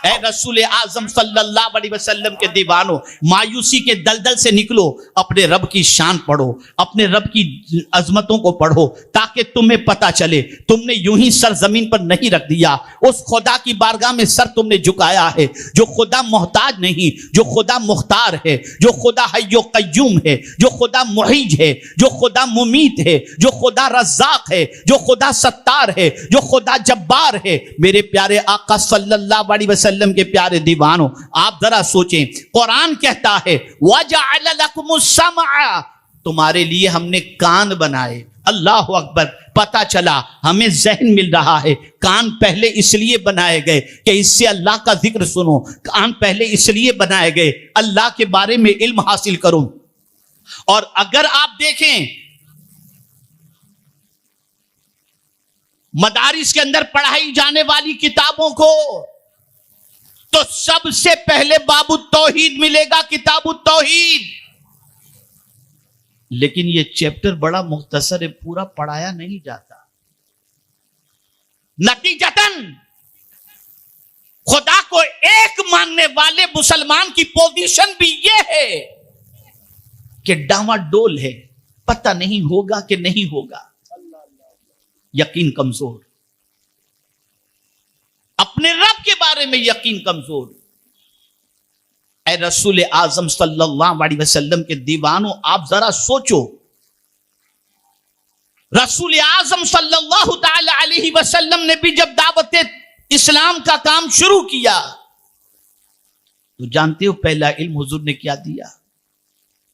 اے رسول اعظم صلی اللہ علیہ وسلم کے دیوانوں، مایوسی کے دلدل سے نکلو، اپنے رب کی شان پڑھو، اپنے رب کی عظمتوں کو پڑھو، تاکہ تمہیں پتا چلے تم نے یوں ہی سر زمین پر نہیں رکھ دیا، اس خدا کی بارگاہ میں سر تم نے جھکایا ہے جو خدا محتاج نہیں، جو خدا مختار ہے، جو خدا حی و قیوم ہے، جو خدا محیج ہے، جو خدا ممیت ہے، جو خدا رزاق ہے، جو خدا ستار ہے، جو خدا جبار ہے۔ میرے پیارے آقا صلی اللہ علیہ وسلم کے پیارے دیوانوں، آپ ذرا سوچیں، قرآن کہتا ہے وَجَعَلَ لَكُمُ السَّمْعَ، تمہارے لیے ہم نے کان بنائے۔ اللہ اکبر، پتا چلا ہمیں ذہن مل رہا ہے، کان پہلے اس لیے بنائے گئے کہ اس سے اللہ کا ذکر سنو، کان پہلے اس لیے بنائے گئے اللہ کے بارے میں علم حاصل کرو۔ اور اگر آپ دیکھیں مدارس کے اندر پڑھائی جانے والی کتابوں کو تو سب سے پہلے باب التوحید ملے گا، کتاب التوحید، لیکن یہ چیپٹر بڑا مختصر ہے، پورا پڑھایا نہیں جاتا۔ نتیجتاً خدا کو ایک ماننے والے مسلمان کی پوزیشن بھی یہ ہے کہ ڈاما ڈول ہے، پتہ نہیں ہوگا کہ نہیں ہوگا، یقین کمزور، اپنے رب کے بارے میں یقین کمزور۔ اے رسول اعظم صلی اللہ علیہ وسلم کے دیوانوں، آپ ذرا سوچو، رسول اعظم صلی اللہ تعالی علیہ وسلم نے بھی جب دعوت اسلام کا کام شروع کیا تو جانتے ہو پہلا علم حضور نے کیا دیا؟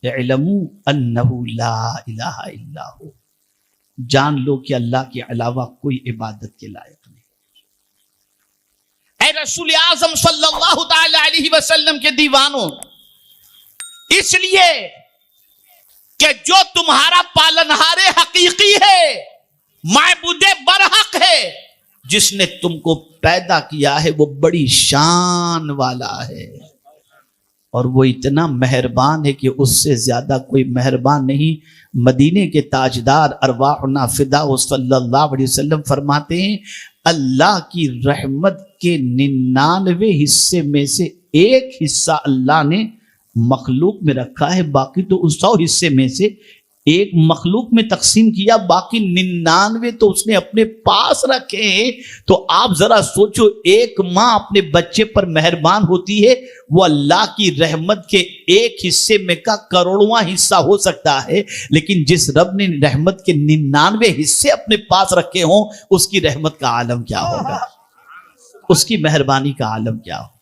اعلموا انہ لا الہ الا ہو، جان لو کہ اللہ کے علاوہ کوئی عبادت کے لائق نہیں۔ اے رسول اعظم صلی اللہ تعالی علیہ وسلم کے دیوانوں، اس لیے کہ جو تمہارا پالنہار حقیقی ہے، معبود برحق ہے، جس نے تم کو پیدا کیا ہے، وہ بڑی شان والا ہے، اور وہ اتنا مہربان ہے کہ اس سے زیادہ کوئی مہربان نہیں۔ مدینے کے تاجدار ارواحنا فدا صلی اللہ علیہ وسلم فرماتے ہیں اللہ کی رحمت کے 99 حصے میں سے ایک حصہ اللہ نے مخلوق میں رکھا ہے، باقی تو اس 100 حصے میں سے ایک مخلوق میں تقسیم کیا، باقی 99 تو اس نے اپنے پاس رکھے ہیں۔ تو آپ ذرا سوچو، ایک ماں اپنے بچے پر مہربان ہوتی ہے، وہ اللہ کی رحمت کے ایک حصے میں کا کروڑواں حصہ ہو سکتا ہے، لیکن جس رب نے رحمت کے 99 حصے اپنے پاس رکھے ہوں، اس کی رحمت کا عالم کیا ہوگا، اس کی مہربانی کا عالم کیا ہوگا۔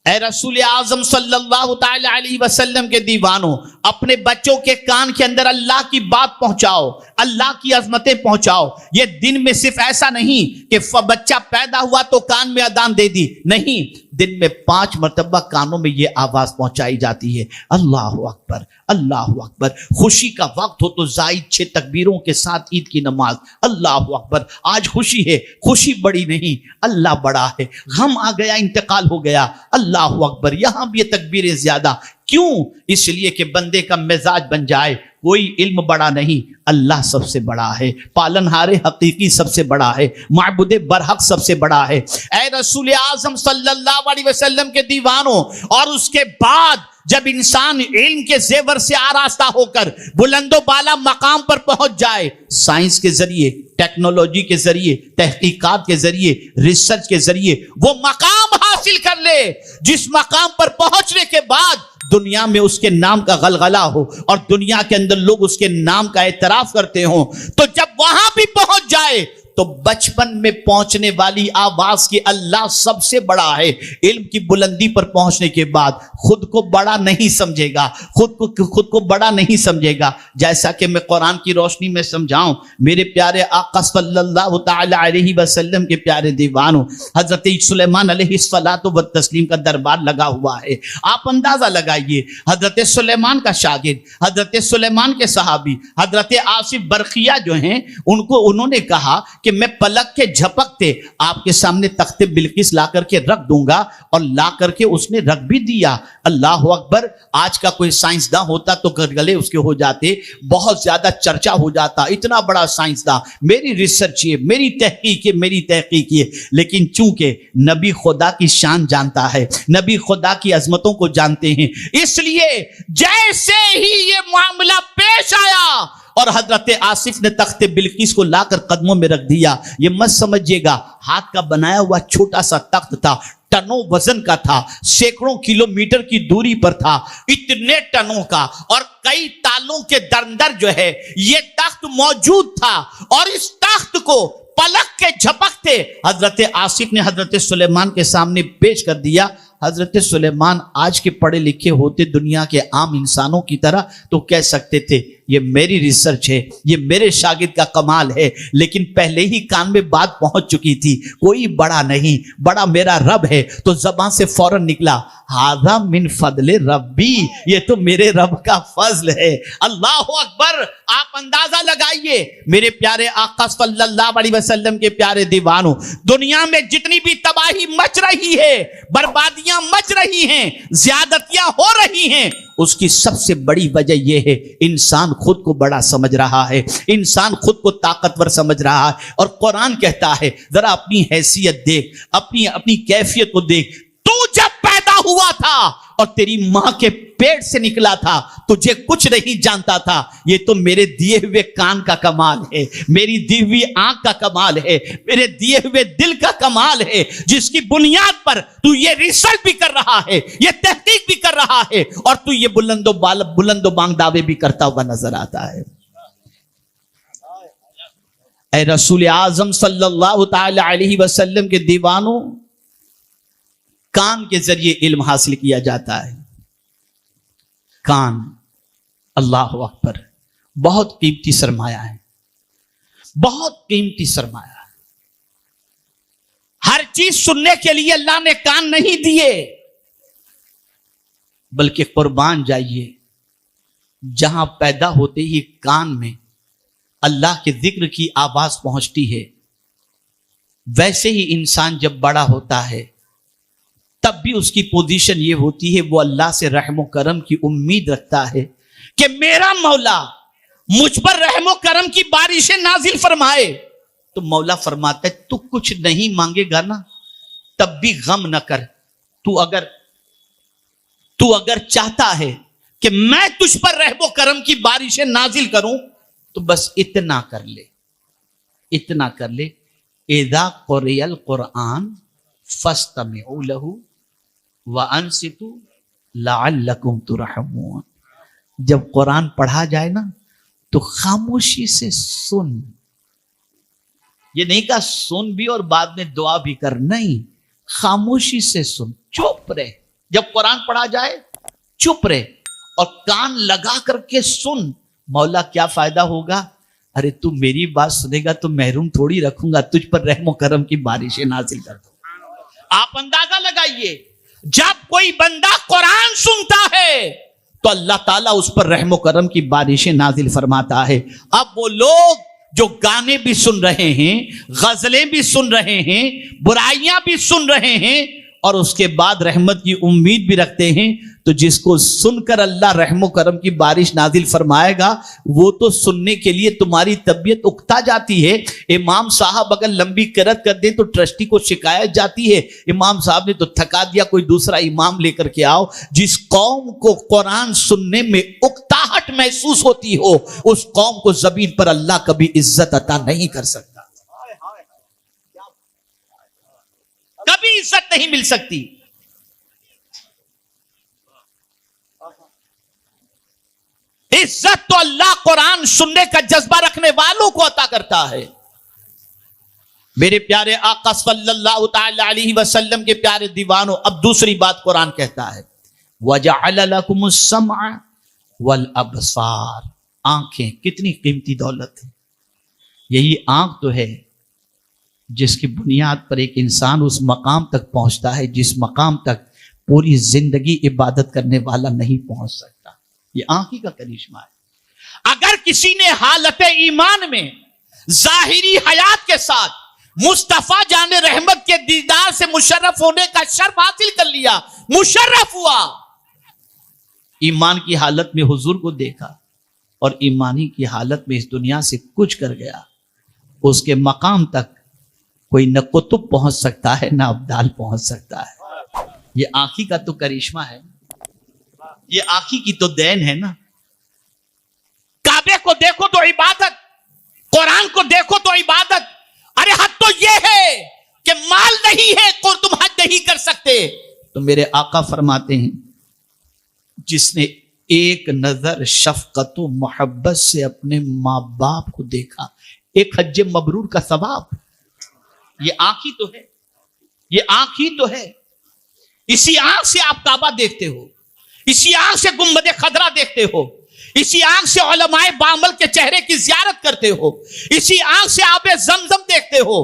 اے رسول اعظم صلی اللہ تعالی علیہ وسلم کے دیوانوں، اپنے بچوں کے کان کے اندر اللہ کی بات پہنچاؤ، اللہ کی عظمتیں پہنچاؤ۔ یہ دن میں صرف ایسا نہیں کہ بچہ پیدا ہوا تو کان میں اذان دے دی، نہیں، دن میں 5 مرتبہ کانوں میں یہ آواز پہنچائی جاتی ہے، اللہ اکبر اللہ اکبر۔ خوشی کا وقت ہو تو زائد 6 تکبیروں کے ساتھ عید کی نماز، اللہ اکبر۔ آج خوشی ہے، خوشی بڑی نہیں، اللہ بڑا ہے۔ غم آ گیا، انتقال ہو گیا، اللہ اکبر، یہاں بھی یہ تکبیریں زیادہ۔ کیوں؟ اس لیے کہ بندے کا مزاج بن جائے کوئی علم بڑا نہیں، اللہ سب سے بڑا ہے، پالنہار حقیقی سب سے بڑا ہے، معبود برحق سب سے بڑا ہے۔ اے رسول اعظم صلی اللہ علیہ وسلم کے دیوانوں، اور اس کے بعد جب انسان علم کے زیور سے آراستہ ہو کر بلند و بالا مقام پر پہنچ جائے، سائنس کے ذریعے، ٹیکنالوجی کے ذریعے، تحقیقات کے ذریعے، ریسرچ کے ذریعے وہ مقام حاصل کر لے جس مقام پر پہنچنے کے بعد دنیا میں اس کے نام کا غلغلہ ہو اور دنیا کے اندر لوگ اس کے نام کا اعتراف کرتے ہوں، تو جب وہاں بھی پہنچ جائے تو بچپن میں پہنچنے والی آواز کی اللہ سب سے بڑا ہے۔ علم کی بلندی پر پہنچنے کے بعد خود کو بڑا نہیں سمجھے گا، خود کو بڑا نہیں سمجھے گا۔ جیسا کہ میں قرآن کی روشنی میں سمجھاؤں، میرے پیارے آقا صلی اللہ تعالی علیہ وسلم کے پیارے دیوانوں، حضرت سلیمان علیہ الصلاۃ والتسلیم کا دربار لگا ہوا ہے۔ آپ اندازہ لگائیے، حضرت سلیمان کا شاگرد، حضرت سلیمان کے صحابی حضرت آصف برقیہ جو ہیں، انہوں نے کہا کہ کہ میں پلک کے جھپکتے آپ کے سامنے تخت بلقیس لا کر کے رکھ دوں گا، اور لا کر کے اس نے رکھ بھی دیا۔ اللہ اکبر! آج کا کوئی سائنسداں ہوتا تو گلے اس کے ہو جاتے، بہت زیادہ چرچا ہو جاتا، اتنا بڑا سائنسداں، میری ریسرچ یہ، میری تحقیق یہ۔ لیکن چونکہ نبی خدا کی شان جانتا ہے، نبی خدا کی عظمتوں کو جانتے ہیں، اس لیے جیسے ہی یہ معاملہ پیش آیا اور حضرت آصف نے تخت بلقیس کو لا کر قدموں میں رکھ دیا، یہ مت سمجھیے گا ہاتھ کا بنایا ہوا چھوٹا سا تخت تھا، ٹنوں وزن کا تھا، سینکڑوں کلومیٹر کی دوری پر تھا، اتنے ٹنوں کا اور کئی تالوں کے درندر جو ہے یہ تخت موجود تھا، اور اس تخت کو پلک کے جھپکتے حضرت آصف نے حضرت سلیمان کے سامنے پیش کر دیا۔ حضرت سلیمان آج کے پڑھے لکھے ہوتے دنیا کے عام انسانوں کی طرح تو کہہ سکتے تھے یہ میری ریسرچ ہے، یہ میرے شاگرد کا کمال ہے، لیکن پہلے ہی کان میں بات پہنچ چکی تھی، کوئی بڑا نہیں، بڑا میرا رب ہے، تو زبان سے فوراً نکلا ھذا من فضل ربی، یہ تو میرے رب کا فضل ہے۔ اللہ اکبر! آپ اندازہ لگائیے میرے پیارے آقا صلی اللہ علیہ وسلم کے پیارے دیوانوں، دنیا میں جتنی بھی تباہی مچ رہی ہے، بربادیاں مچ رہی ہیں، زیادتیاں ہو رہی ہیں، اس کی سب سے بڑی وجہ یہ ہے انسان خود کو بڑا سمجھ رہا ہے، انسان خود کو طاقتور سمجھ رہا ہے۔ اور قرآن کہتا ہے ذرا اپنی حیثیت دیکھ، اپنی کیفیت کو دیکھ، تو جب پیدا ہوا تھا اور تیری ماں کے پیٹ سے نکلا تھا تجھے کچھ نہیں جانتا تھا، یہ تو میرے دیے ہوئے کان کا کمال ہے، میری دی ہوئی آنکھ کا کمال ہے، میرے دیے ہوئے دل کا کمال ہے، جس کی بنیاد پر تو یہ ریسرچ بھی کر رہا ہے، یہ تحقیق بھی کر رہا ہے، اور تو یہ بلند و بانگ دعوے بھی کرتا ہوا نظر آتا ہے۔ اے رسول اعظم صلی اللہ تعالی علیہ وسلم کے دیوانوں، کان کے ذریعے علم حاصل کیا جاتا ہے۔ کان، اللہ اکبر، بہت قیمتی سرمایہ ہے، بہت قیمتی سرمایہ ہے۔ ہر چیز سننے کے لیے اللہ نے کان نہیں دیے، بلکہ قربان جائیے جہاں پیدا ہوتے ہی کان میں اللہ کے ذکر کی آواز پہنچتی ہے، ویسے ہی انسان جب بڑا ہوتا ہے تب بھی اس کی پوزیشن یہ ہوتی ہے، وہ اللہ سے رحم و کرم کی امید رکھتا ہے کہ میرا مولا مجھ پر رحم و کرم کی بارشیں نازل فرمائے۔ تو مولا فرماتا ہے تو کچھ نہیں مانگے گا نا تب بھی غم نہ کر، تو اگر چاہتا ہے کہ میں تجھ پر رحم و کرم کی بارشیں نازل کروں تو بس اتنا کر لے، اذا قرئ القرآن فاستمعوا له وانصتوا لعلکم ترحمون۔ جب قرآن پڑھا جائے نا تو خاموشی سے سن، یہ نہیں کہا سن بھی اور بعد میں دعا بھی کر، نہیں، خاموشی سے سن، چپ رہے، جب قرآن پڑھا جائے چپ رہے اور کان لگا کر کے سن۔ مولا کیا فائدہ ہوگا؟ ارے تو میری بات سنے گا تو محروم تھوڑی رکھوں گا، تجھ پر رحم و کرم کی بارشیں نازل کر دوں۔ آپ اندازہ لگائیے جب کوئی بندہ قرآن سنتا ہے تو اللہ تعالیٰ اس پر رحم و کرم کی بارشیں نازل فرماتا ہے۔ اب وہ لوگ جو گانے بھی سن رہے ہیں، غزلیں بھی سن رہے ہیں، برائیاں بھی سن رہے ہیں، اور اس کے بعد رحمت کی امید بھی رکھتے ہیں، تو جس کو سن کر اللہ رحم و کرم کی بارش نازل فرمائے گا وہ تو سننے کے لیے تمہاری طبیعت اکتا جاتی ہے۔ امام صاحب اگر لمبی قرأت کر دیں تو ٹرسٹی کو شکایت جاتی ہے، امام صاحب نے تو تھکا دیا، کوئی دوسرا امام لے کر کے آؤ۔ جس قوم کو قرآن سننے میں اکتاہٹ محسوس ہوتی ہو اس قوم کو زمین پر اللہ کبھی عزت عطا نہیں کر سکتا، کبھی عزت نہیں مل سکتی۔ عزت تو اللہ قرآن سننے کا جذبہ رکھنے والوں کو عطا کرتا ہے۔ میرے پیارے آقا صلی اللہ تعالی علیہ وسلم کے پیارے دیوانوں، اب دوسری بات قرآن کہتا ہے وَجَعَلَ لَكُمُ السَّمْعَ وَالْأَبْصَارَ۔ آنکھیں کتنی قیمتی دولت ہے، یہی آنکھ تو ہے جس کی بنیاد پر ایک انسان اس مقام تک پہنچتا ہے جس مقام تک پوری زندگی عبادت کرنے والا نہیں پہنچ سکتا۔ یہ آنکھ ہی کا کرشمہ ہے۔ اگر کسی نے حالت ایمان میں ظاہری حیات کے ساتھ مصطفیٰ جان رحمت کے دیدار سے مشرف ہونے کا شرف حاصل کر لیا، مشرف ہوا، ایمان کی حالت میں حضور کو دیکھا اور ایمانی کی حالت میں اس دنیا سے کچھ کر گیا، اس کے مقام تک کوئی نہ قطب پہنچ سکتا ہے نہ ابدال پہنچ سکتا ہے۔ یہ آنکھی کا تو کرشمہ ہے، یہ آنکھی کی تو دین ہے نا۔ کعبے کو دیکھو تو عبادت، قرآن کو دیکھو تو عبادت۔ ارے حد تو یہ ہے کہ مال نہیں ہے کو تم حج نہیں کر سکتے، تو میرے آقا فرماتے ہیں جس نے ایک نظر شفقت و محبت سے اپنے ماں باپ کو دیکھا، ایک حج مبرور کا ثواب۔ یہ آنکھ ہی تو ہے، یہ آنکھ ہی تو ہے۔ اسی آنکھ سے آپ کعبہ دیکھتے ہو، اسی آنکھ سے گنبد خضرا دیکھتے ہو، اسی آنکھ سے علماء بامل کے چہرے کی زیارت کرتے ہو، اسی آنکھ سے آب زمزم دیکھتے ہو،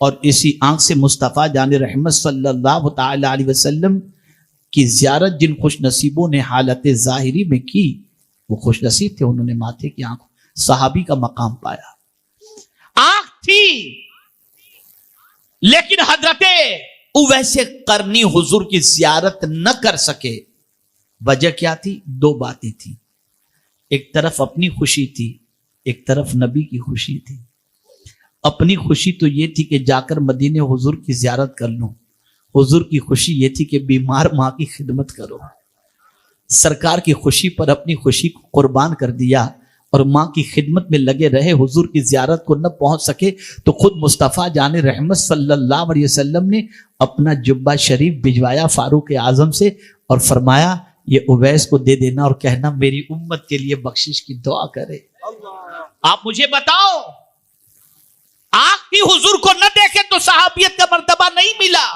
اور اسی آنکھ سے مصطفیٰ جان رحمت صلی اللہ تعالی علیہ وسلم کی زیارت جن خوش نصیبوں نے حالت ظاہری میں کی، وہ خوش نصیب تھے، انہوں نے ماتھے کی آنکھ صحابی کا مقام پایا۔ آنکھ تھی لیکن حضرت ویسے قرنی حضور کی زیارت نہ کر سکے۔ وجہ کیا تھی؟ دو باتیں تھی، ایک طرف اپنی خوشی تھی، ایک طرف نبی کی خوشی تھی۔ اپنی خوشی تو یہ تھی کہ جا کر مدینے حضور کی زیارت کر لوں، حضور کی خوشی یہ تھی کہ بیمار ماں کی خدمت کرو۔ سرکار کی خوشی پر اپنی خوشی کو قربان کر دیا اور ماں کی خدمت میں لگے رہے۔ حضور کی زیارت کو نہ پہنچ سکے تو خود مصطفیٰ جان رحمت صلی اللہ علیہ وسلم نے اپنا جبہ شریف بھجوایا فاروق اعظم سے اور فرمایا یہ اویس کو دے دینا اور کہنا میری امت کے لیے بخشش کی دعا کرے۔ آپ مجھے بتاؤ، آنکھ بھی حضور کو نہ دیکھے تو صحابیت کا مرتبہ نہیں ملا۔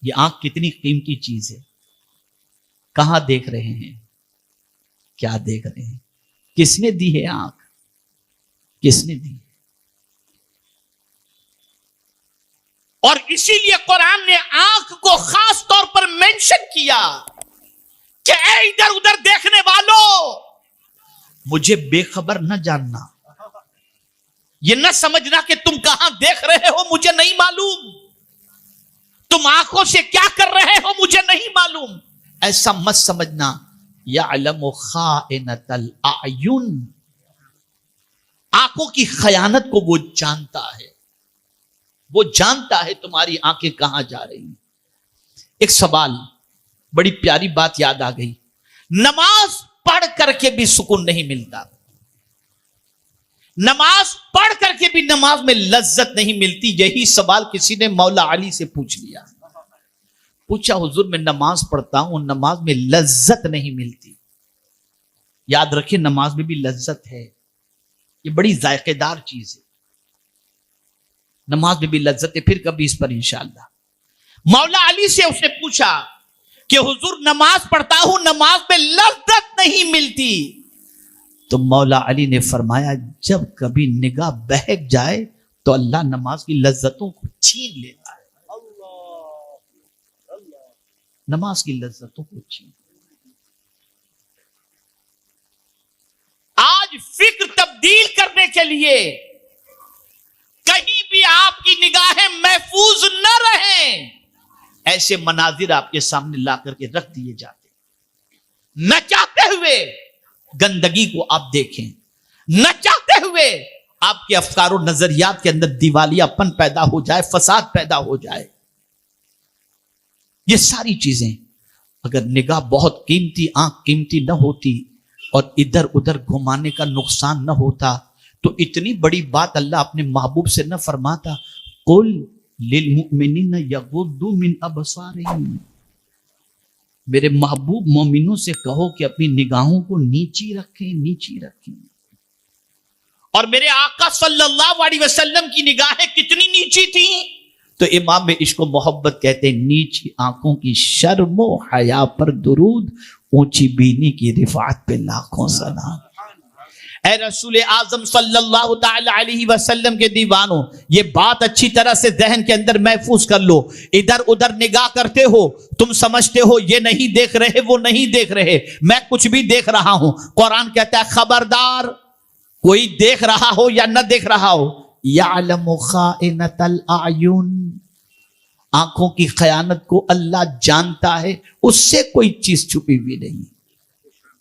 یہ آنکھ کتنی قیمتی چیز ہے۔ کہاں دیکھ رہے ہیں؟ کیا دیکھ رہے ہیں؟ کس نے دی ہے آنکھ؟ کس نے دی؟ اور اسی لیے قرآن نے آنکھ کو خاص طور پر مینشن کیا کہ اے ادھر ادھر دیکھنے والوں، مجھے بے خبر نہ جاننا، یہ نہ سمجھنا کہ تم کہاں دیکھ رہے ہو مجھے نہیں معلوم، تم آنکھوں سے کیا کر رہے ہو مجھے نہیں معلوم، ایسا مت سمجھنا۔ یعلم خائنۃ الاعین، آنکھوں کی خیانت کو وہ جانتا ہے، وہ جانتا ہے تمہاری آنکھیں کہاں جا رہی ہیں۔ ایک سوال، بڑی پیاری بات یاد آ گئی، نماز پڑھ کر کے بھی سکون نہیں ملتا، نماز پڑھ کر کے بھی نماز میں لذت نہیں ملتی۔ یہی سوال کسی نے مولا علی سے پوچھ لیا، پوچھا حضور میں نماز پڑھتا ہوں، نماز میں لذت نہیں ملتی۔ یاد رکھیں نماز میں بھی لذت ہے، یہ بڑی ذائقہ دار چیز ہے، نماز میں بھی لذت ہے، پھر کبھی اس پر انشاءاللہ۔ مولا علی سے اس نے پوچھا کہ حضور نماز پڑھتا ہوں، نماز میں لذت نہیں ملتی، تو مولا علی نے فرمایا جب کبھی نگاہ بہک جائے تو اللہ نماز کی لذتوں کو چھین لیتا ہے، نماز کی لذتوں کو چھین۔ آج فکر تبدیل کرنے کے لیے کہیں بھی آپ کی نگاہیں محفوظ نہ رہیں، ایسے مناظر آپ کے سامنے لا کر کے رکھ دیے جاتے، نہ چاہتے ہوئے گندگی کو آپ دیکھیں، نہ چاہتے ہوئے آپ کے افکار و نظریات کے اندر دیوالیہ پن پیدا ہو جائے، فساد پیدا ہو جائے۔ یہ ساری چیزیں اگر نگاہ بہت قیمتی، آنکھ قیمتی نہ ہوتی اور ادھر ادھر گھمانے کا نقصان نہ ہوتا تو اتنی بڑی بات اللہ اپنے محبوب سے نہ فرماتا، قل للمؤمنین یغضوا من ابصارہم، میرے محبوب مومنوں سے کہو کہ اپنی نگاہوں کو نیچی رکھیں، نیچی رکھیں۔ اور میرے آقا صلی اللہ علیہ وسلم کی نگاہیں کتنی نیچی تھیں، تو امام عشق و محبت کہتے ہیں نیچی آنکھوں کی شرم و حیا پر درود، اونچی بینی کی رفعت پہ لاکھوں سلام۔ اے رسول اعظم صلی اللہ تعالی علیہ وسلم کے دیوانوں، یہ بات اچھی طرح سے ذہن کے اندر محفوظ کر لو، ادھر ادھر نگاہ کرتے ہو، تم سمجھتے ہو یہ نہیں دیکھ رہے وہ نہیں دیکھ رہے، میں کچھ بھی دیکھ رہا ہوں، قرآن کہتا ہے خبردار کوئی دیکھ رہا ہو یا نہ دیکھ رہا ہو، یعلم خائنۃ الاعین، آنکھوں کی خیانت کو اللہ جانتا ہے، اس سے کوئی چیز چھپی ہوئی نہیں،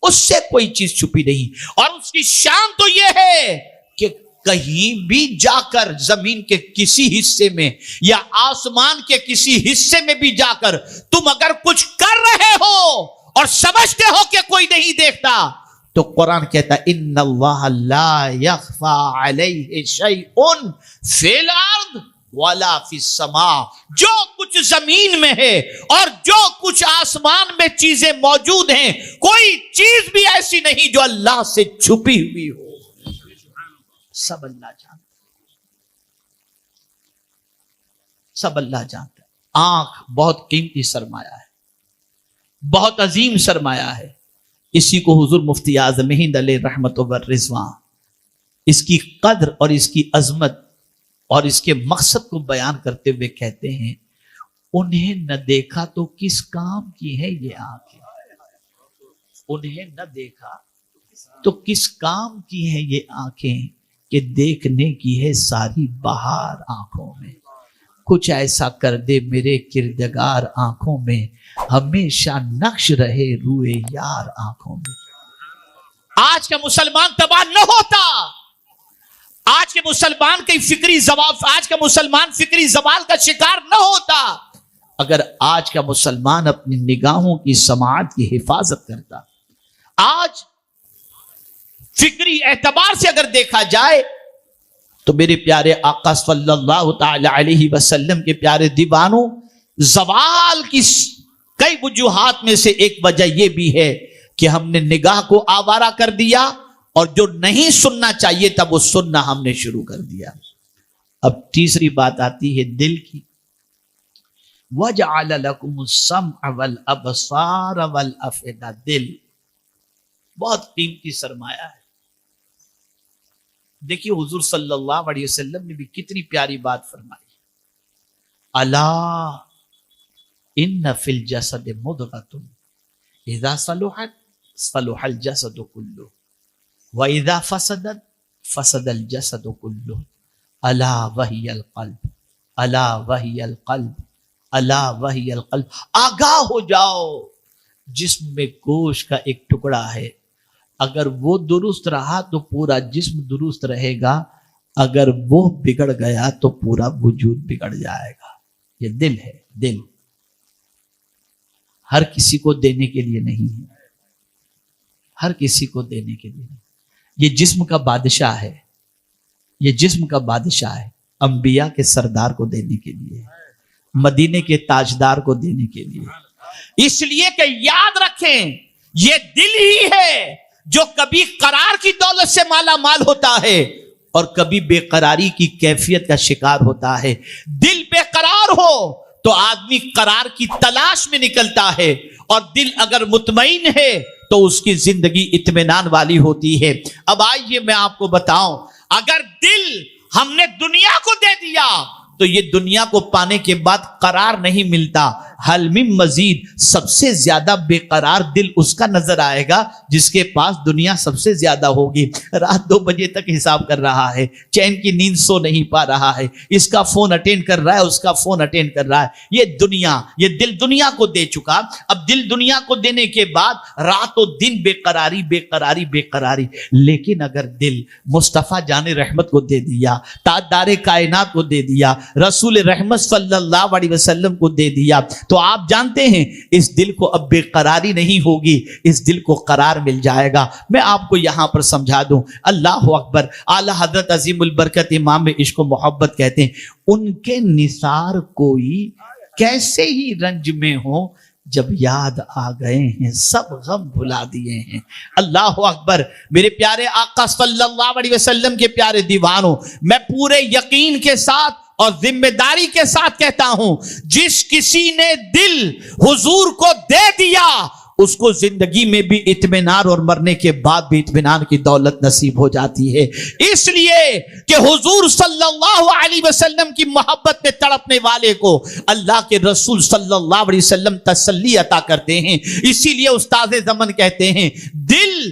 اس سے کوئی چیز چھپی نہیں۔ اور اس کی شان تو یہ ہے کہ کہیں بھی جا کر زمین کے کسی حصے میں یا آسمان کے کسی حصے میں بھی جا کر تم اگر کچھ کر رہے ہو اور سمجھتے ہو کہ کوئی نہیں دیکھتا، تو قرآن کہتا ہے ان اللہ لا یخفی علیہ شیء فی الارض ولا فی السماء، جو کچھ زمین میں ہے اور جو کچھ آسمان میں چیزیں موجود ہیں، کوئی چیز بھی ایسی نہیں جو اللہ سے چھپی ہوئی ہو، سب اللہ جانتا، سب اللہ جانتا ہے۔ آنکھ بہت قیمتی سرمایہ ہے، بہت عظیم سرمایہ ہے، اسی کو حضور مفتی اعظم ہند علیہ رحمت و رضوان اس کی قدر اور اس کی عظمت اور اس کے مقصد کو بیان کرتے ہوئے کہتے ہیں، انہیں نہ دیکھا تو کس کام کی ہے یہ آنکھیں، انہیں نہ دیکھا تو کس کام کی ہے یہ آنکھیں کہ دیکھنے کی ہے ساری بہار آنکھوں میں، کچھ ایسا کر دے میرے کردگار آنکھوں میں، ہمیشہ نقش رہے روئے یار آنکھوں میں۔ آج کا مسلمان تباہ نہ ہوتا، آج کے مسلمان کی فکری زوال، آج کا مسلمان فکری زوال کا شکار نہ ہوتا اگر آج کا مسلمان اپنی نگاہوں کی سماعت کی حفاظت کرتا۔ آج فکری اعتبار سے اگر دیکھا جائے تو میرے پیارے آقا صلی اللہ تعالی علیہ وسلم کے پیارے دیوانوں، زوال کی کئی وجوہات میں سے ایک وجہ یہ بھی ہے کہ ہم نے نگاہ کو آوارہ کر دیا اور جو نہیں سننا چاہیے تھا وہ سننا ہم نے شروع کر دیا۔ اب تیسری بات آتی ہے دل کی، وَجَعَلَ لَكُمُ السَّمْعَ وَالْأَبْصَارَ وَالْأَفْئِدَةَ، دل بہت قیمتی سرمایہ ہے۔ دیکھیے حضور صلی اللہ علیہ وسلم نے بھی کتنی پیاری بات فرمائی، الا ان فی الجسد مضغۃ اذا صلحت صلح الجسد كله واذا فسدت فسد الجسد كله الا وهي القلب الا وهي القلب الا وهي القلب، آگاہ ہو جاؤ، جسم میں گوشت کا ایک ٹکڑا ہے، اگر وہ درست رہا تو پورا جسم درست رہے گا، اگر وہ بگڑ گیا تو پورا وجود بگڑ جائے گا۔ یہ دل ہے، دل ہر کسی کو دینے کے لیے نہیں ہے، ہر کسی کو دینے کے لیے نہیں، یہ جسم کا بادشاہ ہے، یہ جسم کا بادشاہ ہے، انبیاء کے سردار کو دینے کے لیے، مدینے کے تاجدار کو دینے کے لیے، اس لیے کہ یاد رکھیں یہ دل ہی ہے جو کبھی قرار کی دولت سے مالا مال ہوتا ہے اور کبھی بے قراری کی کیفیت کا شکار ہوتا ہے۔ دل بے قرار ہو تو آدمی قرار کی تلاش میں نکلتا ہے، اور دل اگر مطمئن ہے تو اس کی زندگی اطمینان والی ہوتی ہے۔ اب آئیے میں آپ کو بتاؤں، اگر دل ہم نے دنیا کو دے دیا تو یہ دنیا کو پانے کے بعد قرار نہیں ملتا، حل من مزید، سب سے زیادہ بے قرار دل اس کا نظر آئے گا جس کے پاس دنیا سب سے زیادہ ہوگی، رات 2 بجے تک حساب کر رہا ہے، چین کی نیند سو نہیں پا رہا ہے، اس کا فون اٹینڈ کر رہا ہے، اس کا فون اٹینڈ کر رہا ہے، یہ دنیا، یہ دل دنیا کو دے چکا۔ اب دل دنیا کو دینے کے بعد رات و دن بے قراری بے قراری بے قراری، لیکن اگر دل مصطفیٰ جان رحمت کو دے دیا، تاجدار کائنات کو دے دیا، رسول رحمت صلی اللہ علیہ وسلم کو دے دیا، تو آپ جانتے ہیں اس دل کو اب بے قراری نہیں ہوگی، اس دل کو قرار مل جائے گا۔ میں آپ کو یہاں پر سمجھا دوں، اللہ اکبر، اعلی حضرت عظیم البرکت امام عشق و محبت کہتے ہیں، ان کے نثار کوئی کیسے ہی رنج میں ہو، جب یاد آ گئے ہیں سب غم بھلا دیے ہیں۔ اللہ اکبر، میرے پیارے آقا صلی اللہ علیہ وسلم کے پیارے دیوانوں، میں پورے یقین کے ساتھ اور ذمہ داری کے ساتھ کہتا ہوں، جس کسی نے دل حضور کو دے دیا اس کو زندگی میں بھی اطمینان اور مرنے کے بعد بھی اطمینان کی دولت نصیب ہو جاتی ہے، اس لیے کہ حضور صلی اللہ علیہ وسلم کی محبت میں تڑپنے والے کو اللہ کے رسول صلی اللہ علیہ وسلم تسلی عطا کرتے ہیں۔ اسی لیے استاد زمن کہتے ہیں، دل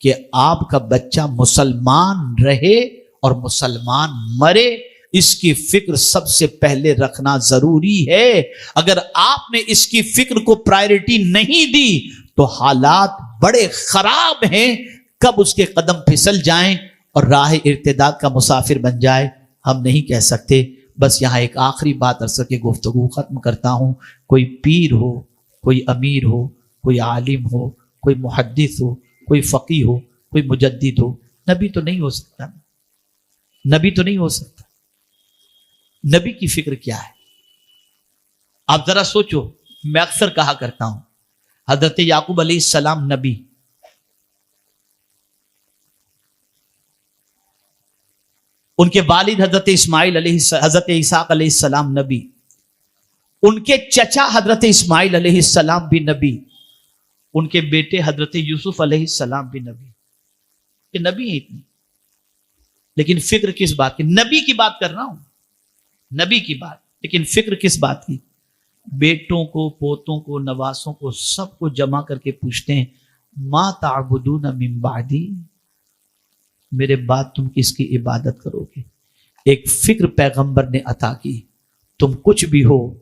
کہ آپ کا بچہ مسلمان رہے اور مسلمان مرے، اس کی فکر سب سے پہلے رکھنا ضروری ہے۔ اگر آپ نے اس کی فکر کو پرائرٹی نہیں دی تو حالات بڑے خراب ہیں، کب اس کے قدم پھسل جائیں اور راہ ارتداد کا مسافر بن جائے ہم نہیں کہہ سکتے۔ بس یہاں ایک آخری بات عرض کے گفتگو ختم کرتا ہوں۔ کوئی پیر ہو، کوئی امیر ہو، کوئی عالم ہو، کوئی محدث ہو، کوئی فقیہ ہو، کوئی مجدد ہو، نبی تو نہیں ہو سکتا، نبی تو نہیں ہو سکتا۔ نبی کی فکر کیا ہے؟ آپ ذرا سوچو۔ میں اکثر کہا کرتا ہوں حضرت یعقوب علیہ السلام نبی، ان کے والد حضرت اسماعیل حضرت اسحاق علیہ السلام نبی، ان کے چچا حضرت اسماعیل علیہ السلام بھی نبی، ان کے بیٹے حضرت یوسف علیہ السلام بھی نبی۔ کہ نبی ہیں اتنی، لیکن فکر کس بات کی؟ نبی کی بات کر رہا ہوں، نبی کی بات، لیکن فکر کس بات کی؟ بیٹوں کو، پوتوں کو، نواسوں کو، سب کو جمع کر کے پوچھتے ہیں ما تعبدون من بعدی، میرے بعد تم کس کی عبادت کرو گے؟ ایک فکر پیغمبر نے عطا کی۔ تم کچھ بھی ہو،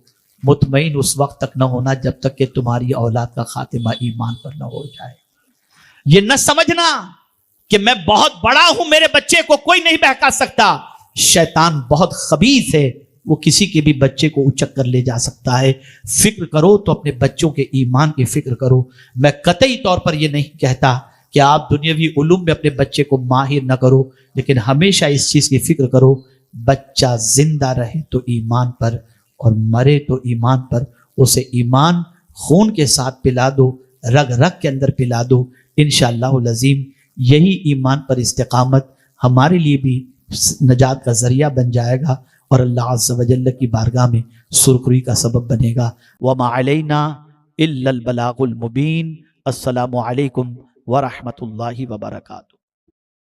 مطمئن اس وقت تک نہ ہونا جب تک کہ تمہاری اولاد کا خاتمہ ایمان پر نہ ہو جائے۔ یہ نہ سمجھنا کہ میں بہت بڑا ہوں، میرے بچے کو کوئی نہیں بہکا سکتا۔ شیطان بہت خبیث ہے، وہ کسی کے بھی بچے کو اچک کر لے جا سکتا ہے۔ فکر کرو تو اپنے بچوں کے ایمان کی فکر کرو۔ میں قطعی طور پر یہ نہیں کہتا کہ آپ دنیاوی علوم میں اپنے بچے کو ماہر نہ کرو، لیکن ہمیشہ اس چیز کی فکر کرو بچہ زندہ رہے تو ایمان پر اور مرے تو ایمان پر۔ اسے ایمان خون کے ساتھ پلا دو، رگ رگ کے اندر پلا دو، انشاءاللہ العظیم یہی ایمان پر استقامت ہمارے لیے بھی نجات کا ذریعہ بن جائے گا اور اللہ عز و جل کی بارگاہ میں سرخروئی کا سبب بنے گا۔ وما علینا الا البلاغ المبین۔ السلام علیکم ورحمۃ اللہ وبرکاتہ۔